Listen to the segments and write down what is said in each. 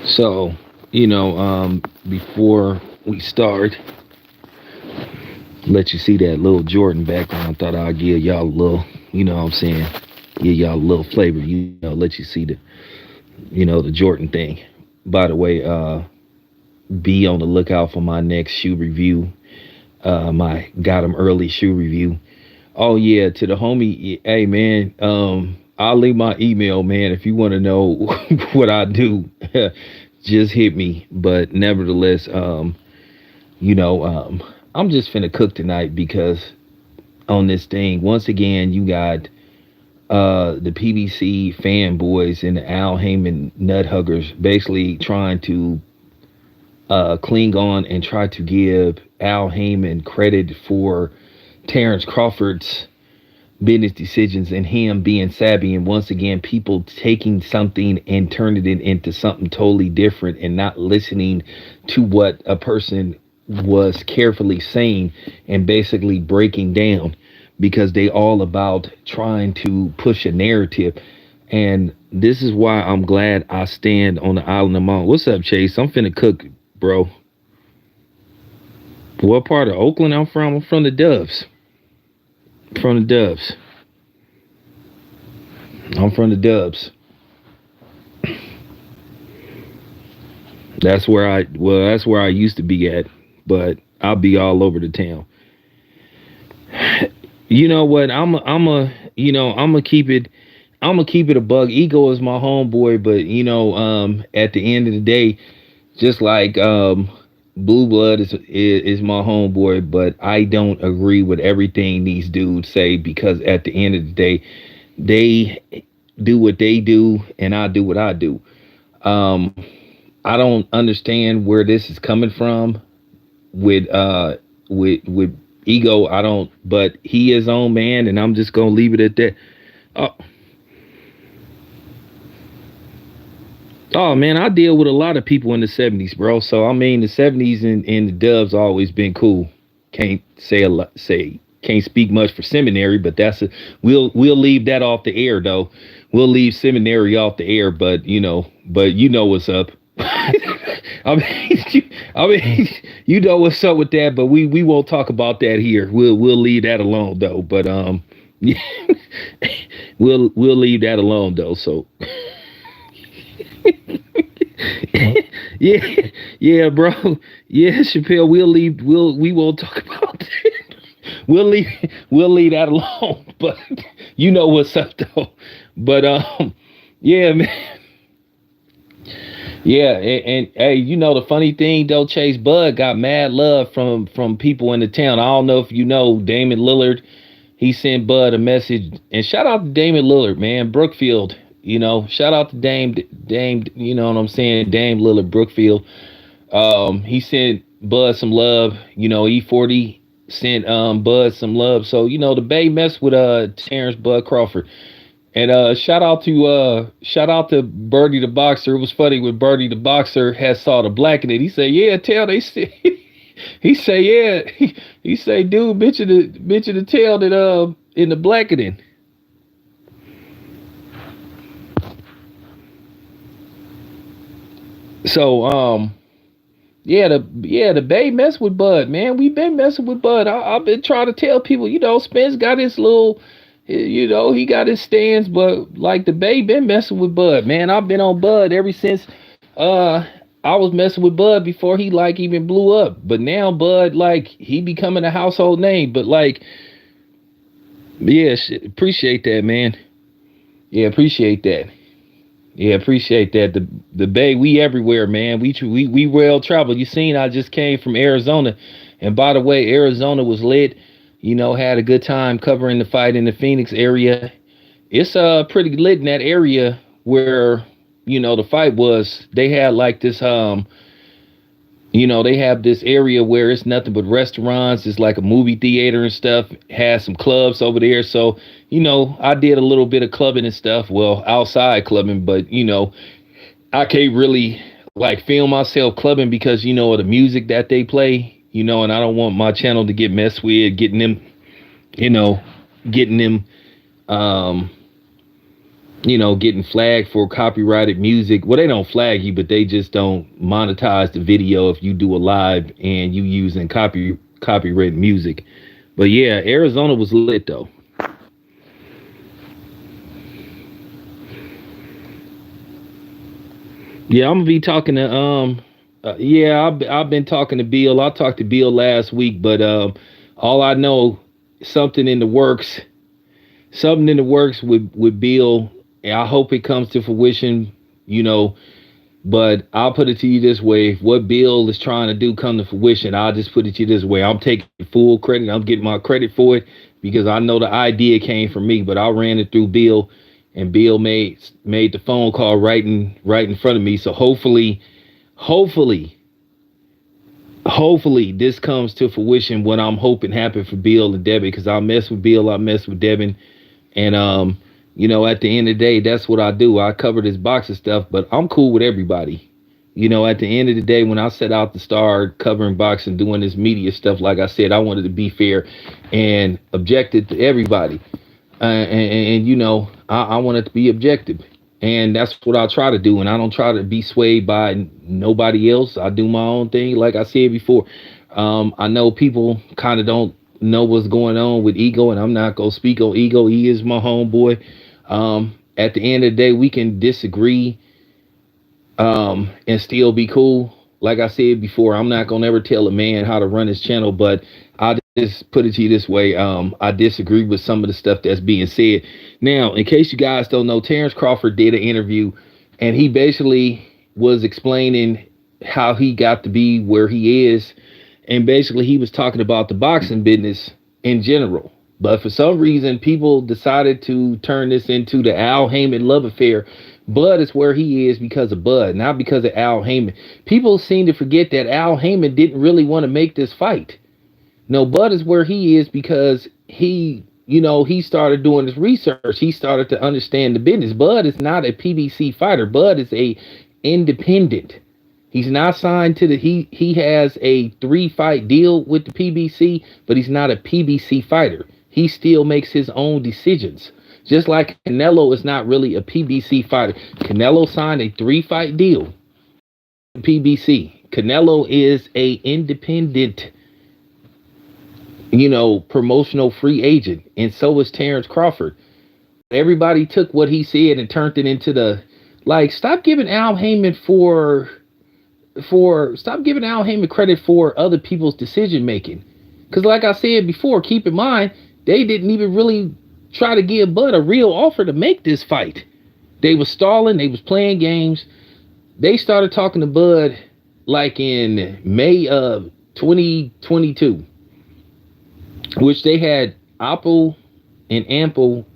So, before we start, let you see that little Jordan background. Thought I'd give y'all a little, what I'm saying, give y'all a little flavor. Let you see the Jordan thing. By the way, be on the lookout for my next shoe review. My got 'em early shoe review. Oh yeah, to the homie, hey man, I'll leave my email, man, if you want to know what I do. Just hit me. But nevertheless, you know, um, I'm just finna cook tonight because on this thing, once again, you got the PBC fanboys and the Al Heyman nut huggers basically trying to cling on and try to give Al Heyman credit for Terence Crawford's business decisions and him being savvy, and once again people taking something and turning it into something totally different and not listening to what a person was carefully saying and basically breaking down, because they all about trying to push a narrative. And this is why I'm glad I stand on the island of Mount. What's up, Chase? I'm finna cook, bro. What part of Oakland I'm from? I'm from the Doves. From the Doves. I'm from the Dubs. That's where I used to be at, but I'll be all over the town. You know what? I'm a keep it. I'm gonna keep it a bug. Ego is my homeboy, but at the end of the day, just like Blue Blood is my homeboy, but I don't agree with everything these dudes say, because at the end of the day, they do what they do and I do what I do. Um, I don't understand where this is coming from with with ego. I don't, but he is own man, and I'm just gonna leave it at that. Oh, oh man, I deal with a lot of people in the '70s, bro. So I mean, the '70s and the Dubs always been cool. Can't say a lot, say can't speak much for seminary, but we'll leave that off the air though. We'll leave seminary off the air, but you know what's up. I mean, you know what's up with that, but we won't talk about that here. We'll leave that alone though. But yeah, we'll leave that alone though. So yeah, yeah, bro. Yeah, Chappelle. We won't talk about that. We'll leave that alone. But you know what's up though. But yeah, man. Yeah, and hey, the funny thing though, Chase Bud got mad love from people in the town. I don't know if you know Damon Lillard. He sent Bud a message, and shout out to Damon Lillard, man. Brookfield, shout out to Dame. You know what I'm saying? Dame Lillard, Brookfield. He sent Bud some love. E40 sent Bud some love. So the Bay messed with Terrence Bud Crawford. And shout out to Birdie the Boxer. It was funny when Birdie the Boxer had saw the black in it. He said, "Yeah, tell they say." He say, "Yeah." He say, "Dude, mention the tail that in the blackening." So the Bay mess with Bud, man. We been messing with Bud. I've been trying to tell people, Spence got his little, he got his stands, but like the Bay been messing with Bud, man. I've been on Bud ever since uh I was messing with Bud before he like even blew up. But now Bud, like, he becoming a household name. But like, yeah, appreciate that, man. Yeah, appreciate that. Yeah, appreciate that. The Bay, we everywhere, man. We well traveled. You seen I just came from Arizona, and by the way, Arizona was lit. Had a good time covering the fight in the Phoenix area. It's pretty lit in that area where the fight was. They had like this they have this area where it's nothing but restaurants. It's like a movie theater and stuff. Has some clubs over there. So, I did a little bit of clubbing and stuff. Well, outside clubbing, but I can't really like film myself clubbing because of the music that they play. And I don't want my channel to get messed with, you know, getting them um getting flagged for copyrighted music. Well, they don't flag you, but they just don't monetize the video if you do a live and you using copyrighted music. But yeah, Arizona was lit though. Yeah, I'm gonna be talking to yeah, I've been talking to Bill. I talked to Bill last week, but all I know, something in the works, something in the works with Bill. And I hope it comes to fruition. You know, But I'll put it to you this way: if what Bill is trying to do come to fruition, I'll just put it to you this way: I'm taking full credit. I'm getting my credit for it because I know the idea came from me, but I ran it through Bill, and Bill made the phone call right in front of me. So hopefully, hopefully this comes to fruition. What I'm hoping happen for Bill and Devin, because I mess with Bill, I mess with Devin, and at the end of the day, that's what I do. I cover this boxing stuff, but I'm cool with everybody. At the end of the day, when I set out to start covering boxing, doing this media stuff, like I said, I wanted to be fair and objective to everybody. I wanted to be objective. And that's what I try to do. And I don't try to be swayed by nobody else. I do my own thing. Like I said before, I know people kind of don't know what's going on with Ego, and I'm not going to speak on Ego. He is my homeboy. At the end of the day, we can disagree and still be cool. Like I said before, I'm not gonna ever tell a man how to run his channel, but I just put it to you this way: I disagree with some of the stuff that's being said. Now, in case you guys don't know, Terence Crawford did an interview, and he basically was explaining how he got to be where he is, and basically he was talking about the boxing business in general. But for some reason, people decided to turn this into the Al Haymon love affair. Bud is where he is because of Bud, not because of Al Haymon. People seem to forget that Al Haymon didn't really want to make this fight. No, Bud is where he is because he started doing his research. He started to understand the business. Bud is not a PBC fighter. Bud is a independent. He's not signed to he has a 3-fight deal with the PBC, but he's not a PBC fighter. He still makes his own decisions. Just like Canelo is not really a PBC fighter. Canelo signed a 3-fight deal. PBC. Canelo is a independent, promotional free agent. And so is Terence Crawford. Everybody took what he said and turned it into stop giving Al Haymon stop giving Al Haymon credit for other people's decision making. Because like I said before, keep in mind, they didn't even really try to give Bud a real offer to make this fight. They was stalling. They was playing games. They started talking to Bud like in May of 2022, which they had ample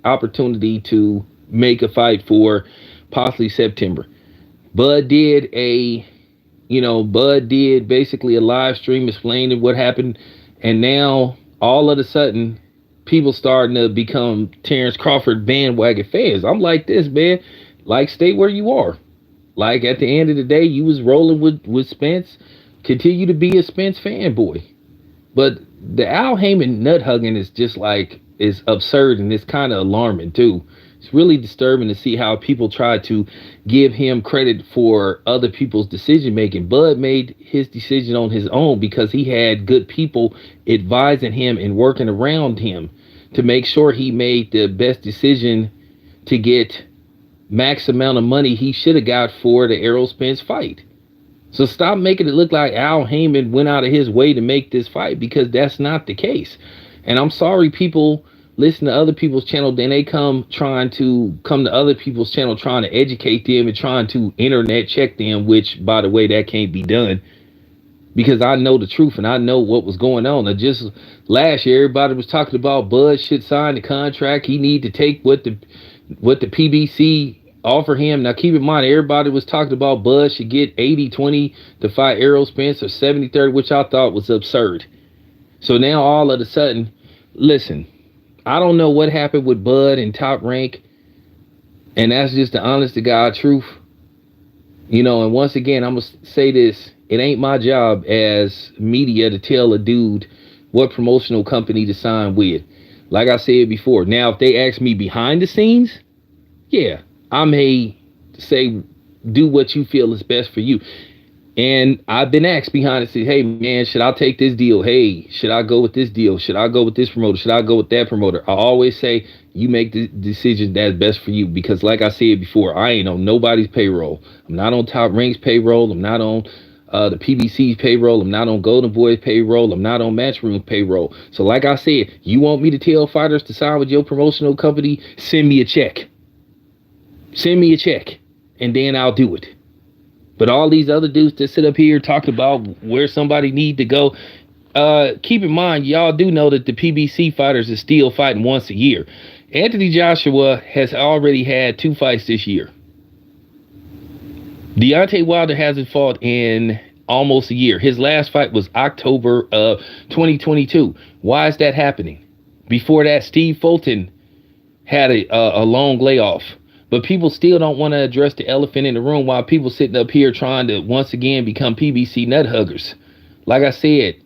opportunity to make a fight for possibly September. Bud did basically a live stream explaining what happened, and now all of a sudden people starting to become Terence Crawford bandwagon fans. I'm like this, man. Like, stay where you are. Like, at the end of the day, you was rolling with Spence. Continue to be a Spence fanboy. But the Al Haymon nut hugging is absurd, and it's kind of alarming too. It's really disturbing to see how people try to give him credit for other people's decision making. Bud made his decision on his own because he had good people advising him and working around him to make sure he made the best decision to get max amount of money he should have got for the Errol Spence fight. So stop making it look like Al Haymon went out of his way to make this fight, because that's not the case. And I'm sorry people listen to other people's channel, then they come to other people's channel trying to educate them and trying to internet check them, which, by the way, that can't be done, because I know the truth and I know what was going on. And just last year, everybody was talking about Bud should sign the contract. He need to take what the PBC offer him. Now, keep in mind, everybody was talking about Bud should get 80-20 to fight Errol Spence, or 70-30, which I thought was absurd. So now all of a sudden, listen, I don't know what happened with Bud and Top Rank, and that's just the honest to God truth. And once again, I'm going to say this: it ain't my job as media to tell a dude what promotional company to sign with. Like I said before, now if they ask me behind the scenes, yeah, I may say, do what you feel is best for you. And I've been asked behind the scenes, hey man, should I take this deal? Hey, should I go with this deal? Should I go with this promoter? Should I go with that promoter? I always say you make the decision that's best for you, because like I said before, I ain't on nobody's payroll. I'm not on Top Rank's payroll. I'm not on the PBC's payroll. I'm not on Golden Boy's payroll. I'm not on Matchroom's payroll. So like I said, you want me to tell fighters to sign with your promotional company? Send me a check. Send me a check, and then I'll do it. But all these other dudes that sit up here talking about where somebody need to go, keep in mind, y'all do know that the PBC fighters are still fighting once a year. Anthony Joshua has already had 2 fights this year. Deontay Wilder hasn't fought in almost a year. His last fight was October of 2022. Why is that happening? Before that, Steve Fulton had a long layoff. But people still don't want to address the elephant in the room, while people sitting up here trying to once again become PBC nut huggers. Like I said,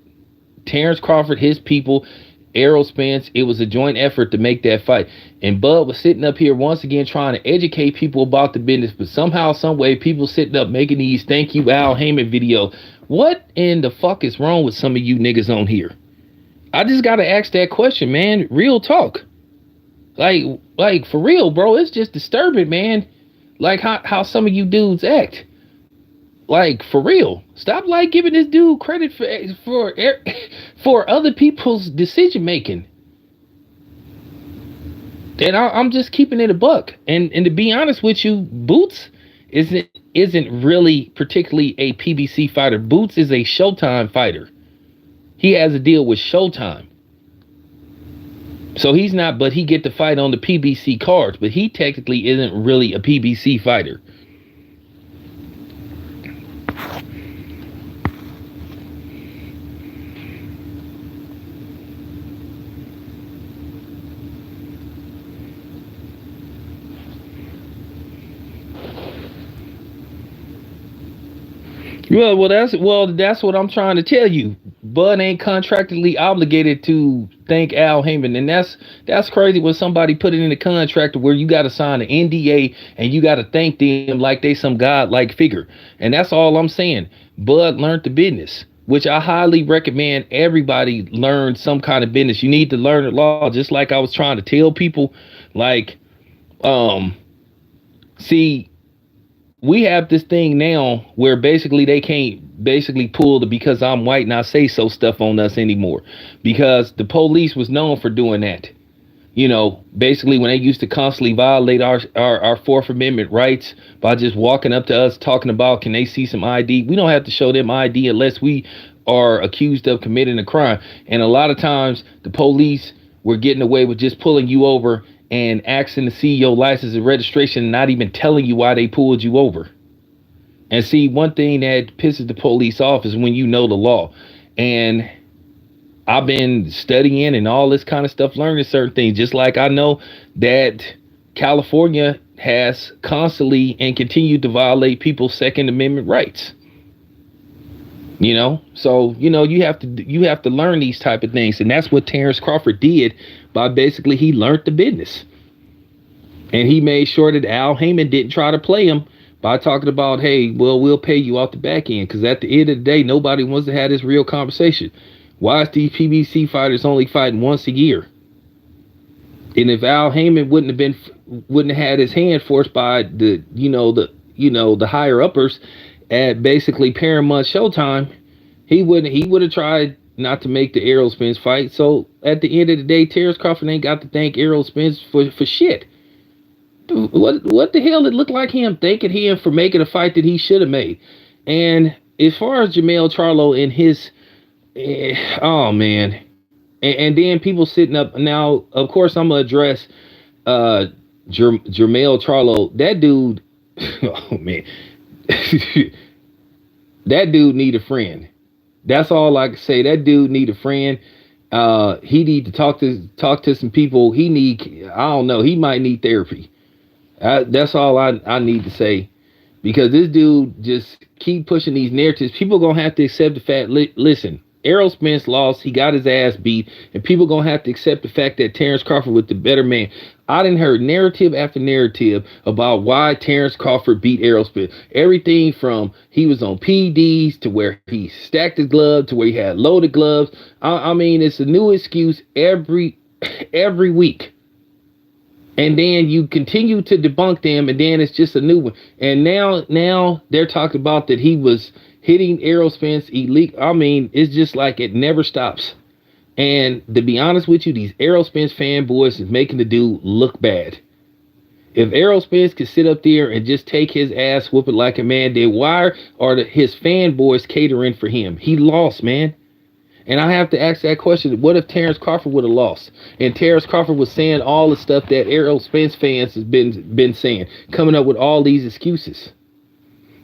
Terence Crawford, his people, Errol Spence, it was a joint effort to make that fight. And Bud was sitting up here once again trying to educate people about the business. But somehow, some way, people sitting up making these thank you Al Haymon videos. What in the fuck is wrong with some of you niggas on here? I just got to ask that question, man. Real talk. Like for real, bro, it's just disturbing, man. Like how some of you dudes act. Like for real, stop like giving this dude credit for other people's decision making. And I'm just keeping it a buck. And to be honest with you, Boots isn't really particularly a PBC fighter. Boots is a Showtime fighter. He has a deal with Showtime. So he's not, but he get to fight on the PBC cards, but he technically isn't really a PBC fighter. That's what I'm trying to tell you. Bud ain't contractually obligated to thank Al Haymon, and that's crazy when somebody put it in the contract where you got to sign an NDA and you got to thank them like they some godlike figure. And that's all I'm saying. Bud learned the business, which I highly recommend everybody learn some kind of business. You need to learn the law, just like I was trying to tell people. Like, see, we have this thing now where basically they can't basically pull the because I'm white and I say so stuff on us anymore, because the police was known for doing that. You know, basically when they used to constantly violate our Fourth Amendment rights by just walking up to us talking about, can they see some ID? We don't have to show them ID unless we are accused of committing a crime. And a lot of times the police were getting away with just pulling you over and asking to see your license and registration and not even telling you why they pulled you over. And see, one thing that pisses the police off is when you know the law. And I've been studying and all this kind of stuff, learning certain things, just like I know that California has constantly and continued to violate people's Second Amendment rights. You know, so, you know, you have to learn these type of things. And that's what Terence Crawford did by basically he learned the business. And he made sure that Al Haymon didn't try to play him by talking about, hey, well, we'll pay you off the back end. Because at the end of the day, nobody wants to have this real conversation. Why is these PBC fighters only fighting once a year? And if Al Haymon wouldn't have had his hand forced by the higher uppers at basically Paramount Showtime, he would have tried not to make the Errol Spence fight. So at the end of the day, Terence Crawford ain't got to thank Errol Spence for shit. What the hell it looked like him thanking him for making a fight that he should have made. And as far as Jermell Charlo and his oh man, and then people sitting up now, of course I'm gonna address Jermell Charlo. That dude, oh man. That dude need a friend. That's all I can say. That dude need a friend. He need to talk to some people. I don't know. He might need therapy. That's all I need to say, because this dude just keep pushing these narratives. People gonna have to accept the fact. Listen, Errol Spence lost. He got his ass beat, and people gonna have to accept the fact that Terence Crawford was the better man. I didn't heard narrative after narrative about why Terence Crawford beat Errol Spence. Everything from he was on PDs to where he stacked his glove to where he had loaded gloves. I mean, it's a new excuse every week. And then you continue to debunk them, and then it's just a new one. And now they're talking about that he was hitting Errol Spence illegal. I mean, it's just like it never stops. And to be honest with you, these Errol Spence fanboys is making the dude look bad. If Errol Spence could sit up there and just take his ass whooping like a man did, why are his fanboys catering for him? He lost, man. And I have to ask that question, what if Terence Crawford would have lost? And Terence Crawford was saying all the stuff that Errol Spence fans has been saying, coming up with all these excuses.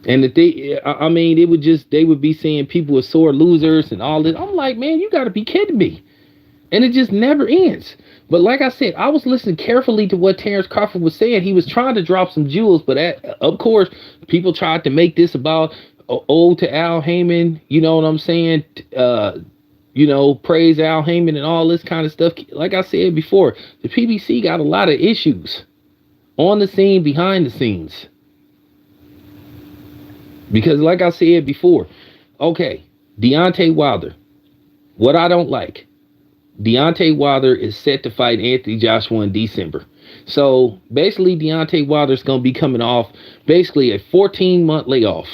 And that I mean, they would be saying people were sore losers and all this. I'm like, man, you got to be kidding me. And it just never ends. But like I said, I was listening carefully to what Terence Crawford was saying. He was trying to drop some jewels, but of course, people tried to make this about ode to Al Haymon. You know what I'm saying? Praise Al Haymon and all this kind of stuff. Like I said before, the PBC got a lot of issues on the scene, behind the scenes. Because like I said before, okay, Deontay Wilder, what I don't like, Deontay Wilder is set to fight Anthony Joshua in December. So basically Deontay Wilder is going to be coming off basically a 14-month layoff.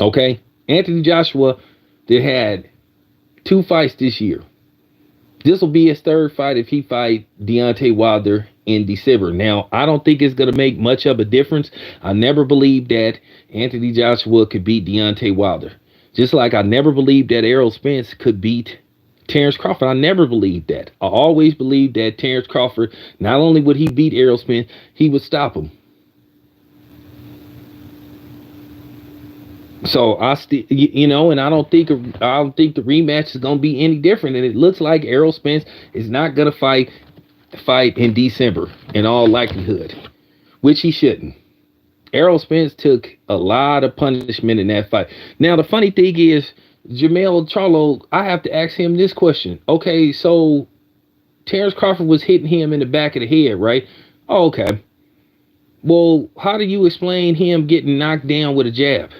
Okay, Anthony Joshua, they had 2 fights this year. This will be his 3rd fight if he fight Deontay Wilder in December. Now, I don't think it's going to make much of a difference. I never believed that Anthony Joshua could beat Deontay Wilder. Just like I never believed that Errol Spence could beat Terence Crawford. I never believed that. I always believed that Terence Crawford, not only would he beat Errol Spence, he would stop him. So I still, and I don't think the rematch is gonna be any different. And it looks like Errol Spence is not gonna fight in December in all likelihood, which he shouldn't. Errol Spence took a lot of punishment in that fight. Now the funny thing is, Jermell Charlo, I have to ask him this question. Okay, so Terence Crawford was hitting him in the back of the head, right? Oh, okay. Well, how do you explain him getting knocked down with a jab?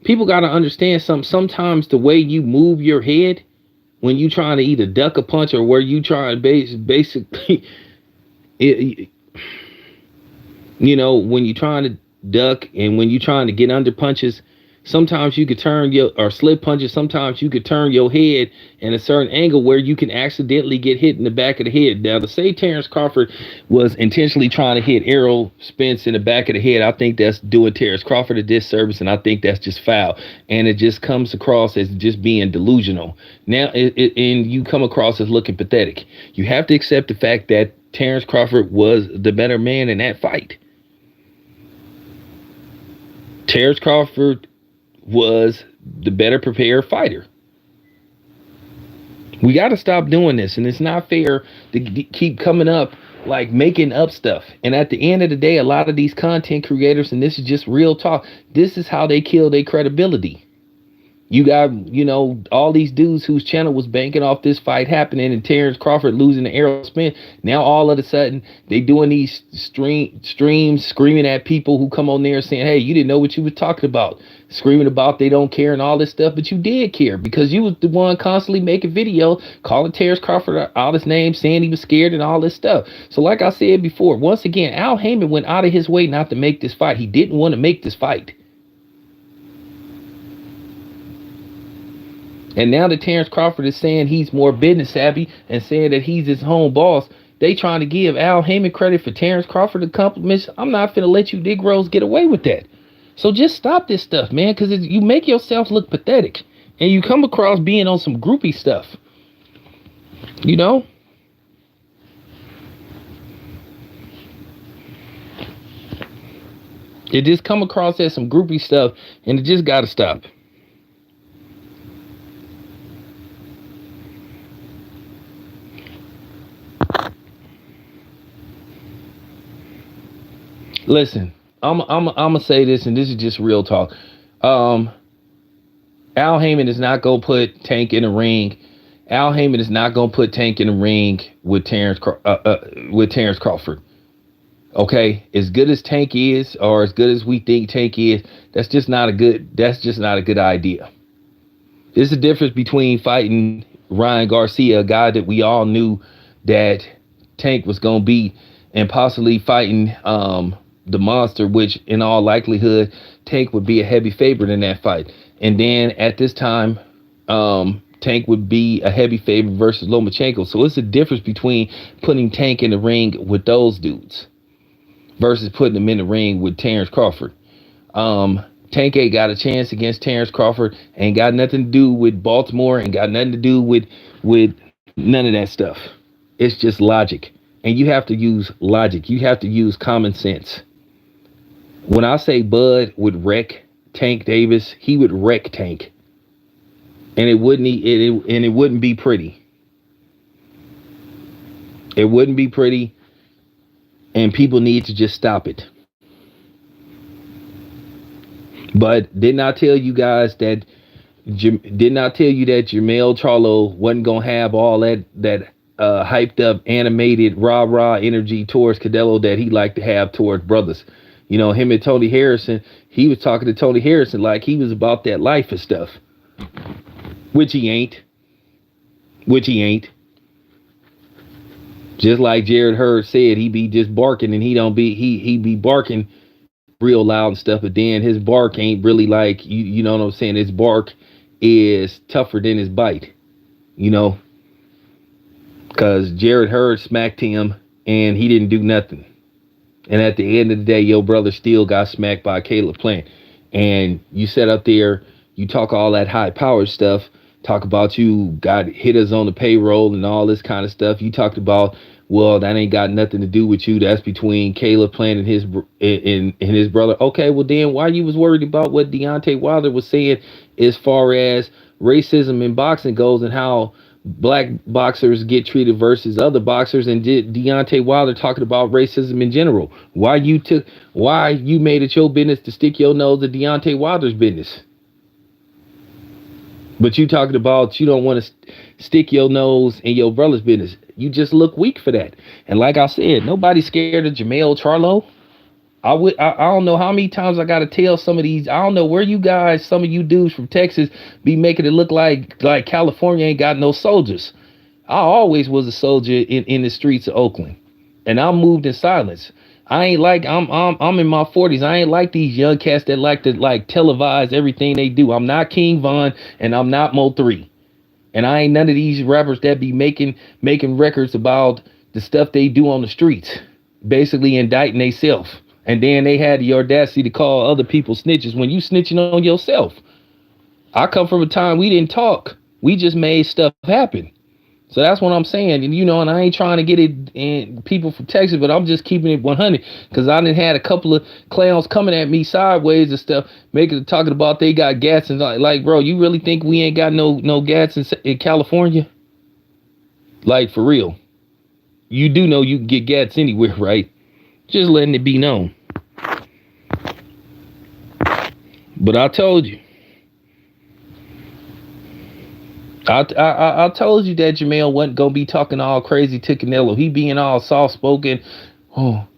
People got to understand something. Sometimes the way you move your head when you trying to either duck a punch or where you try to basically, when you're trying to duck and when you're trying to get under punches, sometimes you could turn or slip punches. Sometimes you could turn your head in a certain angle where you can accidentally get hit in the back of the head. Now, to say Terence Crawford was intentionally trying to hit Errol Spence in the back of the head, I think that's doing Terence Crawford a disservice, and I think that's just foul. And it just comes across as just being delusional. Now, and you come across as looking pathetic. You have to accept the fact that Terence Crawford was the better man in that fight. Terence Crawford was the better prepared fighter. We got to stop doing this, and it's not fair to keep coming up like making up stuff. And at the end of the day, a lot of these content creators, and this is just real talk, this is how they kill their credibility. You got, all these dudes whose channel was banking off this fight happening and Terence Crawford losing to Errol Spence. Now all of a sudden they doing these streams screaming at people who come on there saying, hey, you didn't know what you were talking about, screaming about they don't care and all this stuff, but you did care because you was the one constantly making video calling Terence Crawford out his name, saying he was scared and all this stuff. So like I said before, once again, Al Haymon went out of his way not to make this fight. He didn't want to make this fight. And now that Terence Crawford is saying he's more business savvy and saying that he's his home boss, they trying to give Al Haymon credit for Terence Crawford the compliments. I'm not finna let you Negroes get away with that. So just stop this stuff, man, because you make yourself look pathetic. And you come across being on some groupie stuff. It just come across as some groupie stuff, and it just got to stop. Listen, I'm gonna say this, and this is just real talk. Um, Al Heyman is not gonna put Tank in the ring. Al Heyman is not gonna put Tank in the ring with Terence Crawford. Okay, as good as Tank is, or as good as we think Tank is, that's just not a good. That's just not a good idea. There's a difference between fighting Ryan Garcia, a guy that we all knew that Tank was gonna beat, and possibly fighting the Monster, which in all likelihood Tank would be a heavy favorite in that fight. And then at this time, Tank would be a heavy favorite versus Lomachenko. So it's a difference between putting Tank in the ring with those dudes versus putting him in the ring with Terence Crawford. Tank ain't got a chance against Terence Crawford. Ain't got nothing to do with Baltimore. Ain't got nothing to do with none of that stuff. It's just logic. And you have to use logic. You have to use common sense. When I say Bud would wreck Tank Davis, he would wreck Tank. And it wouldn't be pretty. It wouldn't be pretty. And people need to just stop it. But didn't I tell you guys that Jermell Charlo wasn't gonna have all that hyped up animated rah energy towards Canelo that he liked to have towards brothers? You know, him and Tony Harrison, he was talking to Tony Harrison like he was about that life and stuff. Which he ain't. Just like Jared Hurd said, he be just barking and he be barking real loud and stuff, but then his bark ain't really like, you know what I'm saying? His bark is tougher than his bite, you know? Because Jared Hurd smacked him and he didn't do nothing. And at the end of the day, your brother still got smacked by Caleb Plant. And you sat up there, you talk all that high powered stuff, talk about you got hitters on the payroll and all this kind of stuff. You talked about, well, that ain't got nothing to do with you. That's between Caleb Plant and his brother. Okay, well then why you was worried about what Deontay Wilder was saying as far as racism in boxing goes and how black boxers get treated versus other boxers, and Deontay Wilder talking about racism in general? Why you made it your business to stick your nose at Deontay Wilder's business? But you talking about you don't want to stick your nose in your brother's business. You just look weak for that. And like I said, nobody's scared of Jermell Charlo. I don't know how many times I got to tell some of these. I don't know where you guys, some of you dudes from Texas, be making it look like California ain't got no soldiers. I always was a soldier in the streets of Oakland, and I moved in silence. I ain't like I'm in my 40s. I ain't like these young cats that like to televise everything they do. I'm not King Von and I'm not Mo 3. And I ain't none of these rappers that be making records about the stuff they do on the streets, basically indicting themselves. And then they had the audacity to call other people snitches when you snitching on yourself. I come from a time we didn't talk. We just made stuff happen. So that's what I'm saying. And, you know, and I ain't trying to get it in people from Texas, but I'm just keeping it 100 because I done had a couple of clowns coming at me sideways and stuff, talking about they got gats. And like, bro, you really think we ain't got no gats in California? Like, for real. You do know you can get gats anywhere, right? Just letting it be known. But I told you. I told you that Jermell wasn't gonna be talking all crazy to Canelo. He being all soft spoken. Oh,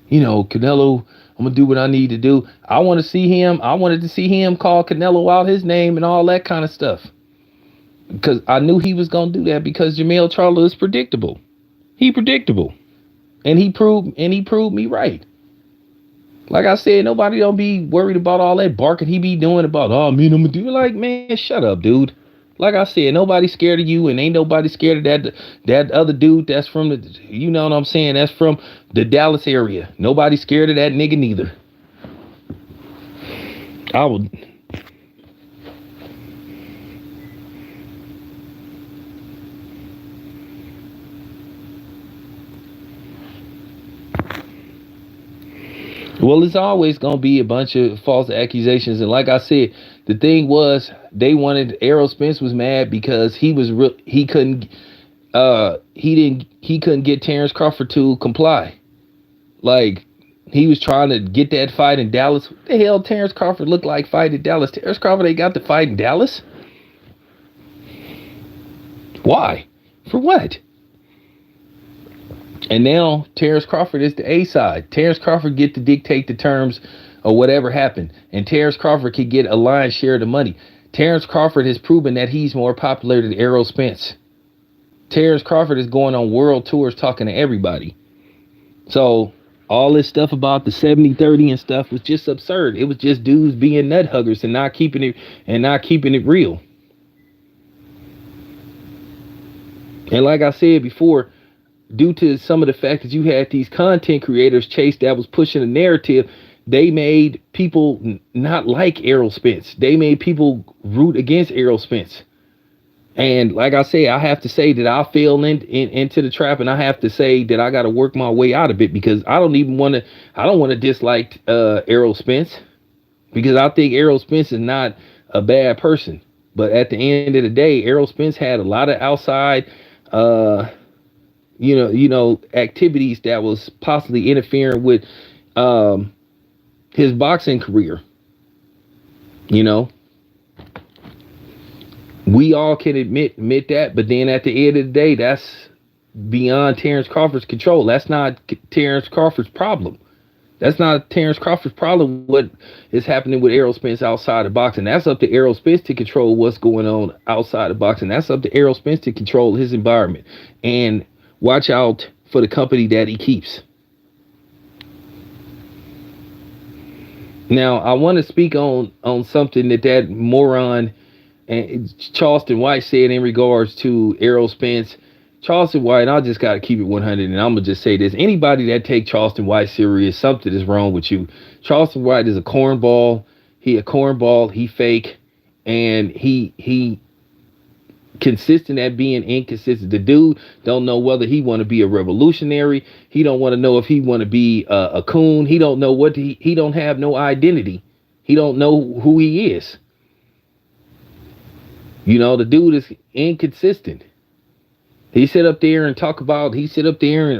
you know, Canelo, I'm gonna do what I need to do. I wanted to see him call Canelo out his name and all that kind of stuff. Because I knew he was gonna do that because Jermell Charlo is predictable. He predictable. And he proved me right. Like I said, nobody don't be worried about all that barking he be doing about, oh, man, I'm gonna do it. Like, man, shut up, dude. Like I said, nobody's scared of you, and ain't nobody scared of that other dude that's from the, you know what I'm saying, that's from the Dallas area. Nobody's scared of that nigga neither. I would. Well, it's always going to be a bunch of false accusations. And like I said, the thing was they wanted Errol Spence was mad because he couldn't get Terence Crawford to comply. Like, He was trying to get that fight in Dallas. What the hell Terence Crawford looked like fighting in Dallas? Terence Crawford ain't got the fight in Dallas. Why? For what? And now Terence Crawford is the A side. Terence Crawford get to dictate the terms of whatever happened. And Terence Crawford can get a lion's share of the money. Terence Crawford has proven that he's more popular than Errol Spence. Terence Crawford is going on world tours talking to everybody. So all this stuff about the 70-30 and stuff was just absurd. It was just dudes being nut huggers and not keeping it real. And like I said before, due to some of the fact that you had these content creators chase that was pushing a narrative, they made people not like Errol Spence. They made people root against Errol Spence. And like I say, I have to say that I fell into the trap, and I have to say that I got to work my way out of it, because I don't want to dislike Errol Spence, because I think Errol Spence is not a bad person. But at the end of the day, Errol Spence had a lot of outside, activities that was possibly interfering with his boxing career. We all can admit that, but then at the end of the day, that's beyond Terence Crawford's control. That's not Terence Crawford's problem. That's not Terence Crawford's problem, what is happening with Errol Spence outside of boxing. That's up to Errol Spence to control what's going on outside of boxing. That's up to Errol Spence to control his environment and watch out for the company that he keeps. Now, I want to speak on something that moron and Charleston White said in regards to Errol Spence. Charleston White, and I just got to keep it 100, and I'm going to just say this. Anybody that take Charleston White serious, something is wrong with you. Charleston White is a cornball. He fake, and he consistent at being inconsistent. The dude don't know whether he want to be a revolutionary. He don't want to know if he want to be a coon. He don't know what he don't have no identity. He don't know who he is. The dude is inconsistent. He sit up there and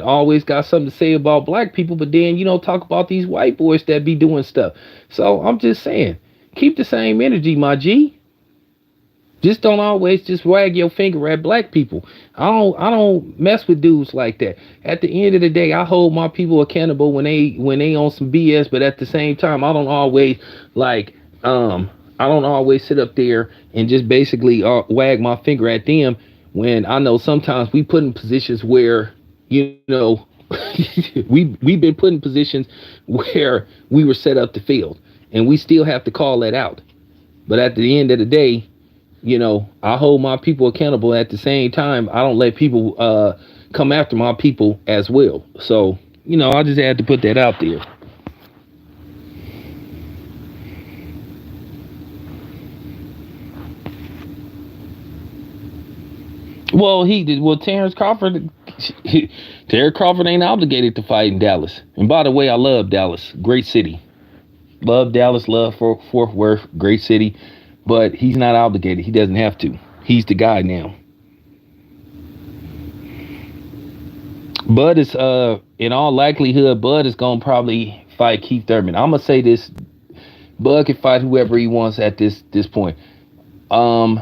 always got something to say about black people, but then, talk about these white boys that be doing stuff. So I'm just saying, keep the same energy, my G. Just don't always just wag your finger at black people. I don't mess with dudes like that. At the end of the day, I hold my people accountable when they on some BS, but at the same time, I don't always sit up there and just basically wag my finger at them, when I know sometimes we put in positions where, we've been put in positions where we were set up to fail, and we still have to call that out. But at the end of the day, I hold my people accountable. At the same time, I don't let people come after my people as well. So, I just had to put that out there. Well, Terence Crawford ain't obligated to fight in Dallas. And by the way, I love Dallas. Great city. Love Dallas, love Fort Worth, great city. But he's not obligated. He doesn't have to. He's the guy now. Bud is, in all likelihood, Bud is going to probably fight Keith Thurman. I'm going to say this. Bud can fight whoever he wants at this point. The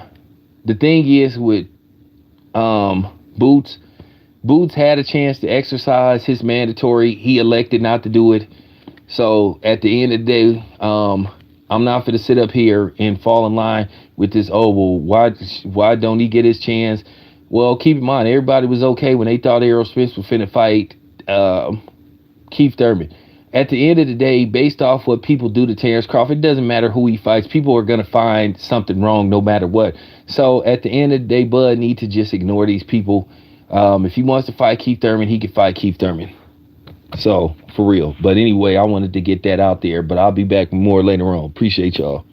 thing is with Boots had a chance to exercise his mandatory. He elected not to do it. So at the end of the day, I'm not going to sit up here and fall in line with this. Oh, well, why don't he get his chance? Well, keep in mind, everybody was okay when they thought Errol Spence was finna fight Keith Thurman. At the end of the day, based off what people do to Terence Crawford, it doesn't matter who he fights. People are going to find something wrong no matter what. So at the end of the day, Bud need to just ignore these people. If he wants to fight Keith Thurman, he can fight Keith Thurman. So, for real. But anyway, I wanted to get that out there. But I'll be back more later on. Appreciate y'all.